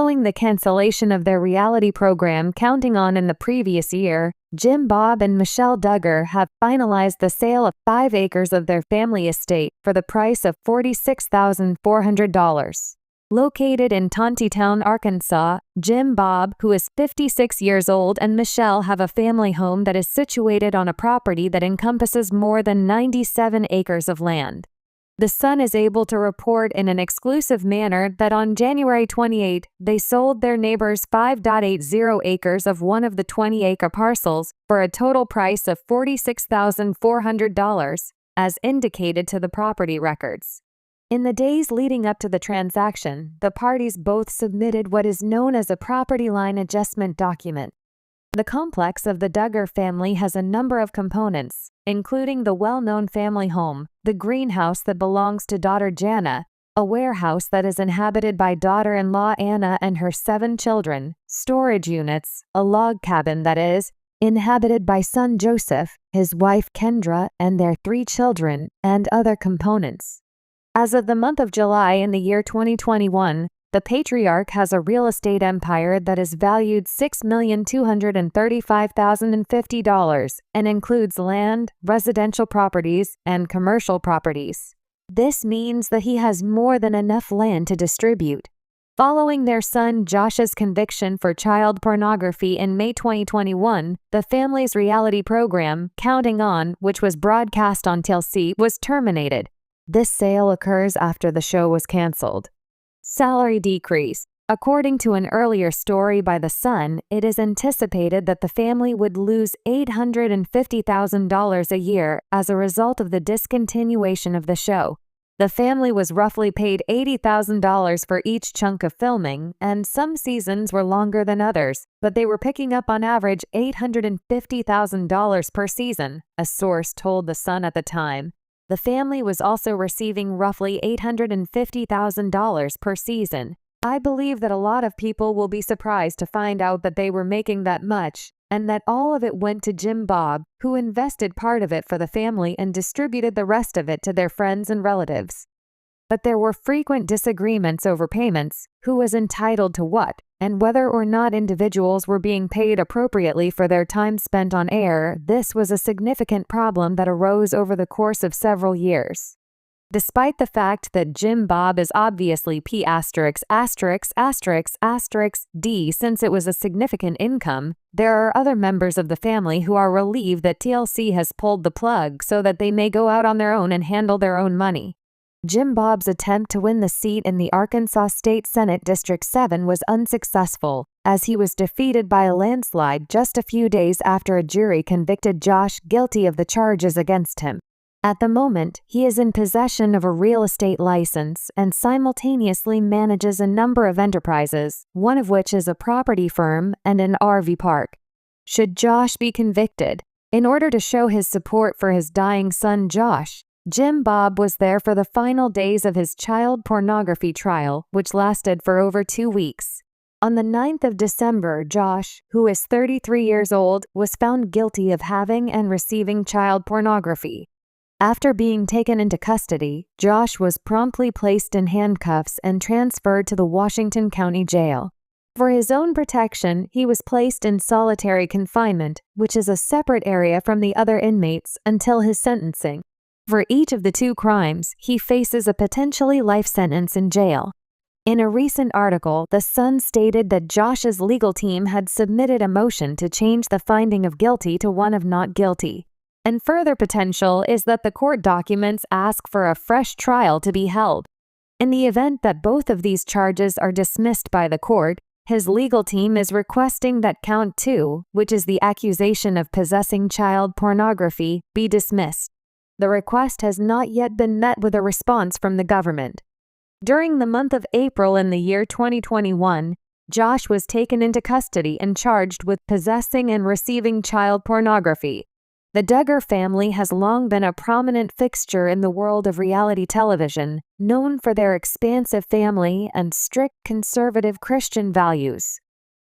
Following the cancellation of their reality program Counting On in the previous year, Jim Bob and Michelle Duggar have finalized the sale of 5 acres of their family estate for the price of $46,400. Located in Tontitown, Arkansas, Jim Bob, who is 56 years old, and Michelle have a family home that is situated on a property that encompasses more than 97 acres of land. The Sun is able to report in an exclusive manner that on January 28, they sold their neighbors 5.80 acres of one of the 20-acre parcels for a total price of $46,400, as indicated to the property records. In the days leading up to the transaction, the parties both submitted what is known as a property line adjustment document. The complex of the Duggar family has a number of components, including the well-known family home, the greenhouse that belongs to daughter Jana, a warehouse that is inhabited by daughter-in-law Anna and her 7 children, storage units, a log cabin that is inhabited by son Joseph, his wife Kendra, and their 3 children, and other components. As of the month of July in the year 2021, the patriarch has a real estate empire that is valued $6,235,050 and includes land, residential properties, and commercial properties. This means that he has more than enough land to distribute. Following their son Josh's conviction for child pornography in May 2021, the family's reality program, Counting On, which was broadcast on TLC, was terminated. This sale occurs after the show was canceled. Salary decrease. According to an earlier story by The Sun, it is anticipated that the family would lose $850,000 a year as a result of the discontinuation of the show. The family was roughly paid $80,000 for each chunk of filming, and some seasons were longer than others, but they were picking up on average $850,000 per season, a source told The Sun at the time. The family was also receiving roughly $850,000 per season. I believe that a lot of people will be surprised to find out that they were making that much, and that all of it went to Jim Bob, who invested part of it for the family and distributed the rest of it to their friends and relatives. But there were frequent disagreements over payments, who was entitled to what, and whether or not individuals were being paid appropriately for their time spent on air. This was a significant problem that arose over the course of several years. Despite the fact that Jim Bob is obviously P**********D since it was a significant income, there are other members of the family who are relieved that TLC has pulled the plug so that they may go out on their own and handle their own money. Jim Bob's attempt to win the seat in the Arkansas State Senate District 7 was unsuccessful, as he was defeated by a landslide just a few days after a jury convicted Josh guilty of the charges against him. At the moment, he is in possession of a real estate license and simultaneously manages a number of enterprises, one of which is a property firm and an RV park. Should Josh be convicted? In order to show his support for his dying son Josh, Jim Bob was there for the final days of his child pornography trial, which lasted for over 2 weeks. On the 9th of December, Josh, who is 33 years old, was found guilty of having and receiving child pornography. After being taken into custody, Josh was promptly placed in handcuffs and transferred to the Washington County Jail. For his own protection, he was placed in solitary confinement, which is a separate area from the other inmates, until his sentencing. For each of the 2 crimes, he faces a potentially life sentence in jail. In a recent article, The Sun stated that Josh's legal team had submitted a motion to change the finding of guilty to one of not guilty. And further potential is that the court documents ask for a fresh trial to be held. In the event that both of these charges are dismissed by the court, his legal team is requesting that Count 2, which is the accusation of possessing child pornography, be dismissed. The request has not yet been met with a response from the government. During the month of April in the year 2021, Josh was taken into custody and charged with possessing and receiving child pornography. The Duggar family has long been a prominent fixture in the world of reality television, known for their expansive family and strict conservative Christian values.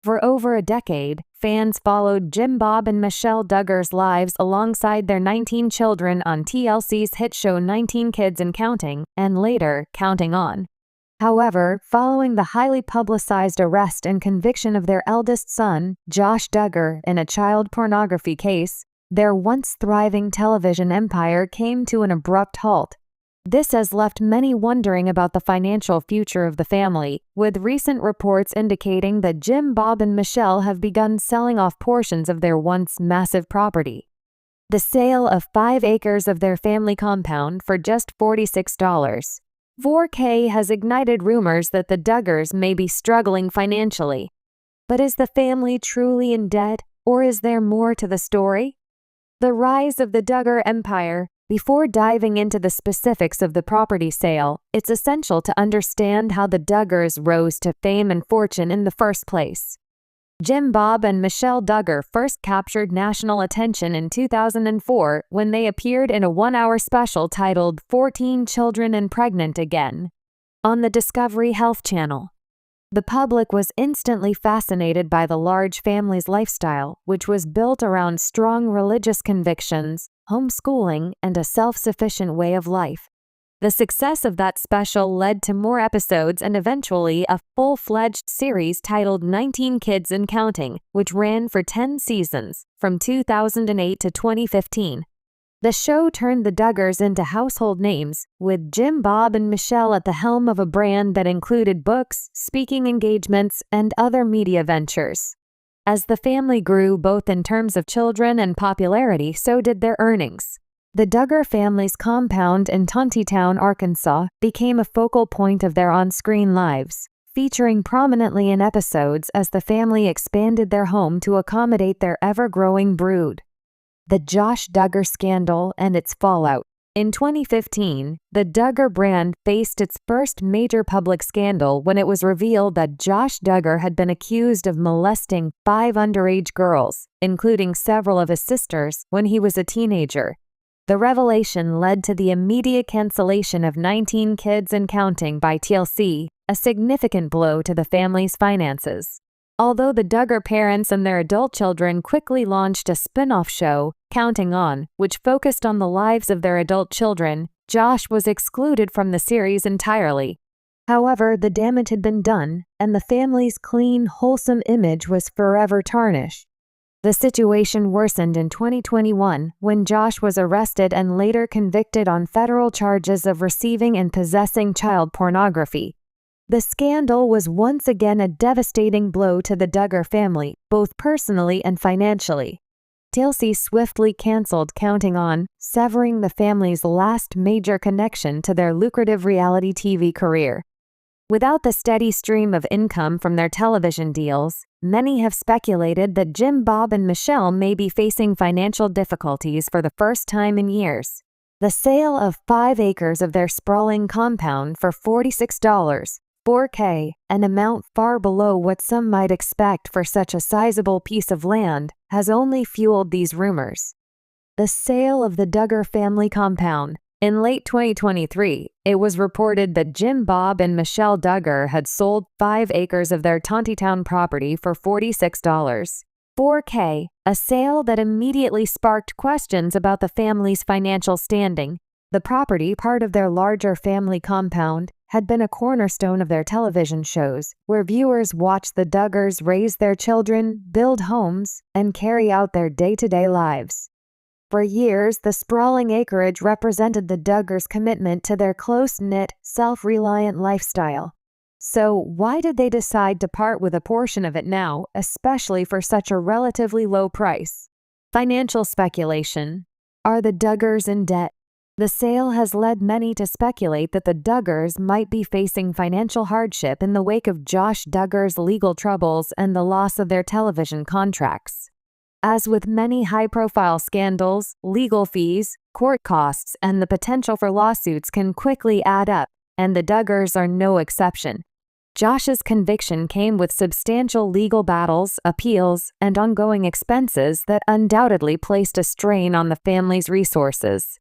For over a decade, fans followed Jim Bob and Michelle Duggar's lives alongside their 19 children on TLC's hit show 19 Kids and Counting, and later, Counting On. However, following the highly publicized arrest and conviction of their eldest son, Josh Duggar, in a child pornography case, their once thriving television empire came to an abrupt halt. This has left many wondering about the financial future of the family, with recent reports indicating that Jim, Bob, and Michelle have begun selling off portions of their once massive property. The sale of 5 acres of their family compound for just $46. 4K has ignited rumors that the Duggars may be struggling financially. But is the family truly in debt, or is there more to the story? The rise of the Duggar empire. Before diving into the specifics of the property sale, it's essential to understand how the Duggars rose to fame and fortune in the first place. Jim, Bob, and Michelle Duggar first captured national attention in 2004 when they appeared in a 1-hour special titled 14 Children and Pregnant Again on the Discovery Health Channel. The public was instantly fascinated by the large family's lifestyle, which was built around strong religious convictions, homeschooling, and a self-sufficient way of life. The success of that special led to more episodes and eventually a full-fledged series titled 19 Kids and Counting, which ran for 10 seasons, from 2008 to 2015. The show turned the Duggars into household names, with Jim, Bob, and Michelle at the helm of a brand that included books, speaking engagements, and other media ventures. As the family grew both in terms of children and popularity, so did their earnings. The Duggar family's compound in Tontitown, Arkansas, became a focal point of their on-screen lives, featuring prominently in episodes as the family expanded their home to accommodate their ever-growing brood. The Josh Duggar scandal and its fallout. In 2015, the Duggar brand faced its first major public scandal when it was revealed that Josh Duggar had been accused of molesting 5 underage girls, including several of his sisters, when he was a teenager. The revelation led to the immediate cancellation of 19 Kids and Counting by TLC, a significant blow to the family's finances. Although the Duggar parents and their adult children quickly launched a spin-off show, Counting On, which focused on the lives of their adult children, Josh was excluded from the series entirely. However, the damage had been done, and the family's clean, wholesome image was forever tarnished. The situation worsened in 2021 when Josh was arrested and later convicted on federal charges of receiving and possessing child pornography. The scandal was once again a devastating blow to the Duggar family, both personally and financially. TLC swiftly canceled Counting On, severing the family's last major connection to their lucrative reality TV career. Without the steady stream of income from their television deals, many have speculated that Jim, Bob, and Michelle may be facing financial difficulties for the first time in years. The sale of 5 acres of their sprawling compound for $46, 4K, an amount far below what some might expect for such a sizable piece of land, has only fueled these rumors. The sale of the Duggar family compound. In late 2023, it was reported that Jim, Bob, and Michelle Duggar had sold 5 acres of their Tontitown property for $46, 4K, a sale that immediately sparked questions about the family's financial standing. The property, part of their larger family compound, had been a cornerstone of their television shows, where viewers watched the Duggars raise their children, build homes, and carry out their day-to-day lives. For years, the sprawling acreage represented the Duggars' commitment to their close-knit, self-reliant lifestyle. So, why did they decide to part with a portion of it now, especially for such a relatively low price? Financial speculation. Are the Duggars in debt? The sale has led many to speculate that the Duggars might be facing financial hardship in the wake of Josh Duggar's legal troubles and the loss of their television contracts. As with many high-profile scandals, legal fees, court costs, and the potential for lawsuits can quickly add up, and the Duggars are no exception. Josh's conviction came with substantial legal battles, appeals, and ongoing expenses that undoubtedly placed a strain on the family's resources.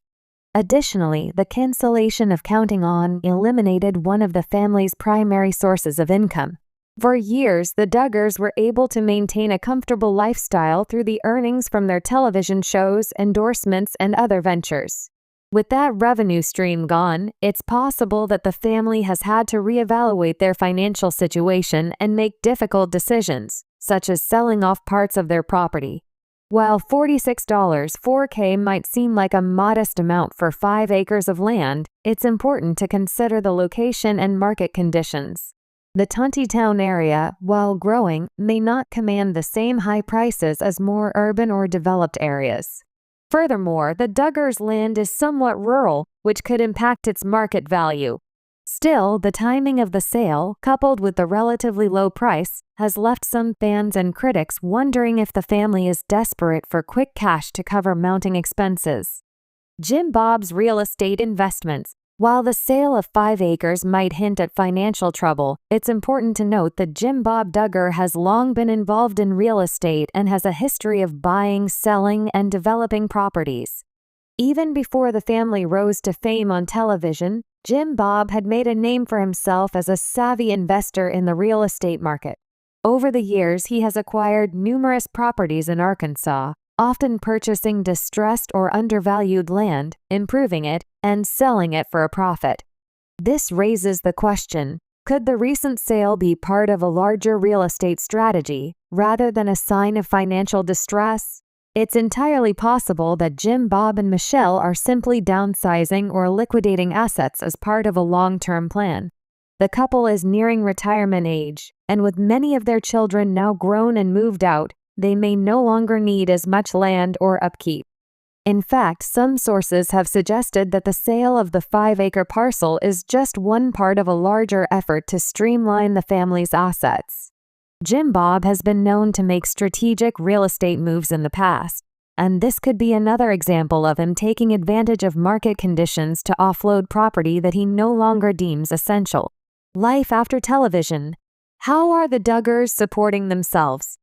Additionally, the cancellation of Counting On eliminated one of the family's primary sources of income. For years, the Duggars were able to maintain a comfortable lifestyle through the earnings from their television shows, endorsements, and other ventures. With that revenue stream gone, it's possible that the family has had to reevaluate their financial situation and make difficult decisions, such as selling off parts of their property. While $46.04 might seem like a modest amount for 5 acres of land, it's important to consider the location and market conditions. The Tontitown area, while growing, may not command the same high prices as more urban or developed areas. Furthermore, the Duggars' land is somewhat rural, which could impact its market value. Still, the timing of the sale, coupled with the relatively low price, has left some fans and critics wondering if the family is desperate for quick cash to cover mounting expenses. Jim Bob's real estate investments. While the sale of 5 acres might hint at financial trouble, it's important to note that Jim Bob Duggar has long been involved in real estate and has a history of buying, selling, and developing properties. Even before the family rose to fame on television, Jim Bob had made a name for himself as a savvy investor in the real estate market. Over the years, he has acquired numerous properties in Arkansas, often purchasing distressed or undervalued land, improving it, and selling it for a profit. This raises the question, could the recent sale be part of a larger real estate strategy, rather than a sign of financial distress? It's entirely possible that Jim Bob and Michelle are simply downsizing or liquidating assets as part of a long-term plan. The couple is nearing retirement age, and with many of their children now grown and moved out, they may no longer need as much land or upkeep. In fact, some sources have suggested that the sale of the 5-acre parcel is just one part of a larger effort to streamline the family's assets. Jim Bob has been known to make strategic real estate moves in the past, and this could be another example of him taking advantage of market conditions to offload property that he no longer deems essential. Life after television. How are the Duggars supporting themselves?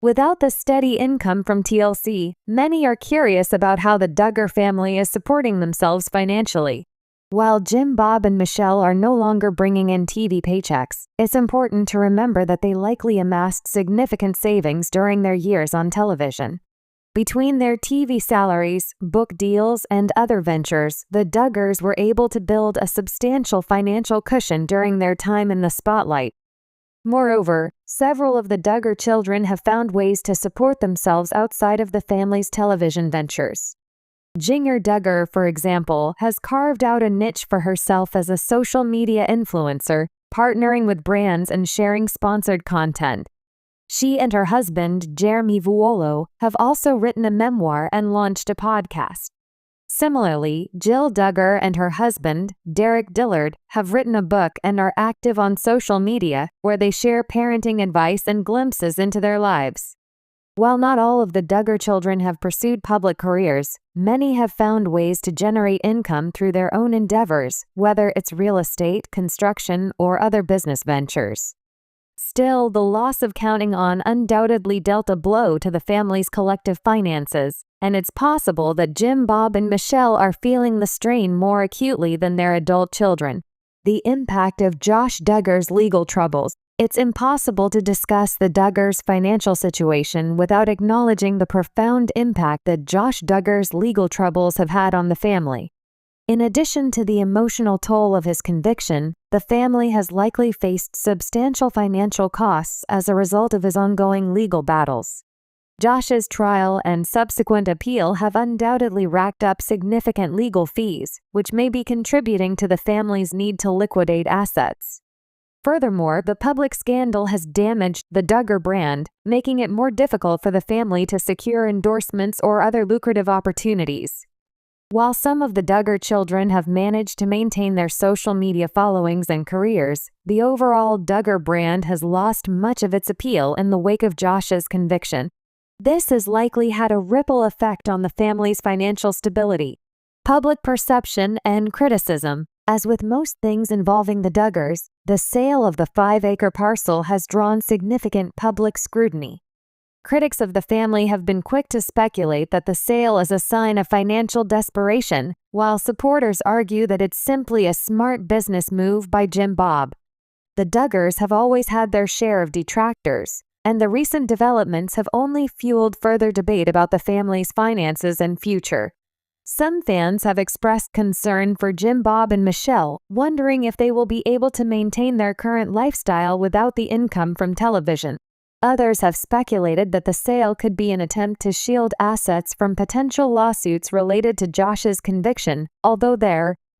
Without the steady income from TLC, many are curious about how the Duggar family is supporting themselves financially. While Jim Bob and Michelle are no longer bringing in TV paychecks, it's important to remember that they likely amassed significant savings during their years on television. Between their TV salaries, book deals, and other ventures, the Duggars were able to build a substantial financial cushion during their time in the spotlight. Moreover, several of the Duggar children have found ways to support themselves outside of the family's television ventures. Jinger Duggar, for example, has carved out a niche for herself as a social media influencer, partnering with brands and sharing sponsored content. She and her husband, Jeremy Vuolo, have also written a memoir and launched a podcast. Similarly, Jill Duggar and her husband, Derek Dillard, have written a book and are active on social media, where they share parenting advice and glimpses into their lives. While not all of the Duggar children have pursued public careers, many have found ways to generate income through their own endeavors, whether it's real estate, construction, or other business ventures. Still, the loss of Counting On undoubtedly dealt a blow to the family's collective finances, and it's possible that Jim Bob and Michelle are feeling the strain more acutely than their adult children. The impact of Josh Duggar's legal troubles. It's impossible to discuss the Duggars' financial situation without acknowledging the profound impact that Josh Duggar's legal troubles have had on the family. In addition to the emotional toll of his conviction, the family has likely faced substantial financial costs as a result of his ongoing legal battles. Josh's trial and subsequent appeal have undoubtedly racked up significant legal fees, which may be contributing to the family's need to liquidate assets. Furthermore, the public scandal has damaged the Duggar brand, making it more difficult for the family to secure endorsements or other lucrative opportunities. While some of the Duggar children have managed to maintain their social media followings and careers, the overall Duggar brand has lost much of its appeal in the wake of Josh's conviction. This has likely had a ripple effect on the family's financial stability, public perception, and criticism. As with most things involving the Duggars, the sale of the 5-acre parcel has drawn significant public scrutiny. Critics of the family have been quick to speculate that the sale is a sign of financial desperation, while supporters argue that it's simply a smart business move by Jim Bob. The Duggars have always had their share of detractors, and the recent developments have only fueled further debate about the family's finances and future. Some fans have expressed concern for Jim Bob and Michelle, wondering if they will be able to maintain their current lifestyle without the income from television. Others have speculated that the sale could be an attempt to shield assets from potential lawsuits related to Josh's conviction, although there